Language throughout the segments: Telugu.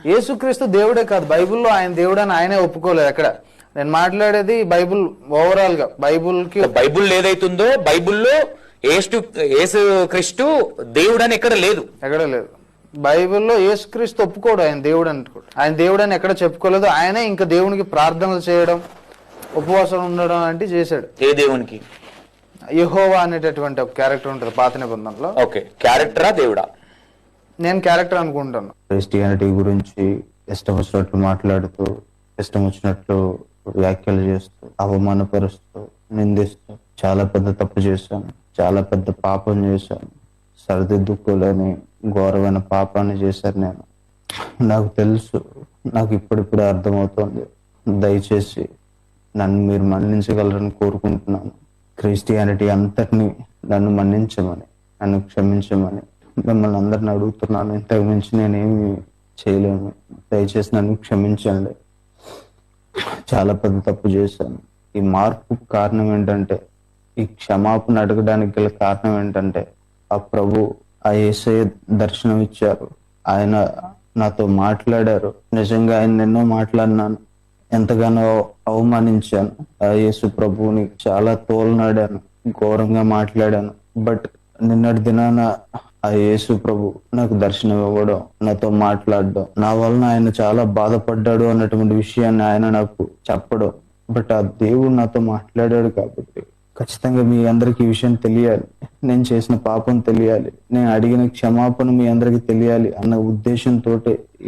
యేసుక్రీస్తు దేవుడే కాదు, బైబిల్లో ఆయన దేవుడు అని ఆయనే ఒప్పుకోలేదు ఎక్కడ. నేను మాట్లాడేది బైబిల్ ఓవరాల్ గా. బైబుల్ ఏదైతుందో బైబుల్లో యేసు క్రీస్తు దేవుడు అని ఎక్కడ లేదు. బైబిల్లో యేసుక్రీస్తు ఒప్పుకోడు ఆయన దేవుడు అనుకోడు. ఆయన దేవుడు అని ఎక్కడ చెప్పుకోలేదు. ఆయనే ఇంకా దేవునికి ప్రార్థనలు చేయడం, ఉపవాసం ఉండడం అంటే చేశాడు. ఏ దేవునికి? యెహోవా అనేటటువంటి ఒక క్యారెక్టర్ ఉంటుంది పాత నిబంధనలో. ఓకే, క్యారెక్టరా దేవుడా? నేను క్యారెక్టర్ అనుకుంటాను. క్రిస్టియానిటీ గురించి ఇష్టం వచ్చినట్లు మాట్లాడుతూ, ఇష్టం వచ్చినట్లు వ్యాఖ్యలు చేస్తూ, అవమానపరుస్తూ, నిందిస్తూ చాలా పెద్ద తప్పు చేశాను, చాలా పెద్ద పాపం చేశాను, సరిదిద్దుకోలేని ఘోరమైన పాపాన్ని చేశాను నేను. నాకు తెలుసు, నాకు ఇప్పుడిప్పుడే అర్థమవుతుంది. దయచేసి నన్ను మీరు మన్నించగలరని కోరుకుంటున్నాను. క్రిస్టియానిటీ అంతటినీ నన్ను మన్నించమని, నన్ను క్షమించమని మిమ్మల్ని అందరిని అడుగుతున్నాను. ఇంతకు మించి నేనేమి చేయలేను. దయచేసి నన్ను క్షమించండి. చాలా పెద్ద తప్పు చేశాను. ఈ మార్పు కారణం ఏంటంటే, ఈ క్షమాపణ అడగడానికి గల కారణం ఏంటంటే, ఆ ప్రభు, ఆ యేసయ్య దర్శనం ఇచ్చారు. ఆయన నాతో మాట్లాడారు. నిజంగా ఆయన ఎన్నో మాట్లాడినాను, ఎంతగానో అవమానించాను. ఆ యేసు ప్రభువుని చాలా తోలనాడాను, ఘోరంగా మాట్లాడాను. బట్ నిన్నటి దినాన ఆ యేసు ప్రభు నాకు దర్శనం ఇవ్వడం, నాతో మాట్లాడడం, నా వలన ఆయన చాలా బాధపడ్డాడు అన్నటువంటి విషయాన్ని ఆయన నాకు చెప్పడం. బట్ ఆ దేవుడు నాతో మాట్లాడాడు కాబట్టి ఖచ్చితంగా మీ అందరికి ఈ విషయం తెలియాలి. నేను చేసిన పాపం తెలియాలి, నేను అడిగిన క్షమాపణ మీ అందరికి తెలియాలి అన్న ఉద్దేశంతో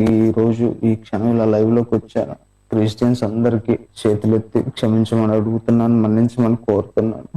ఈ రోజు ఈ క్షణంలో లైవ్ లోకి వచ్చాను. క్రిస్టియన్స్ అందరికీ చేతులెత్తి క్షమించమని అడుగుతున్నాను, మన్నించమని కోరుతున్నాను.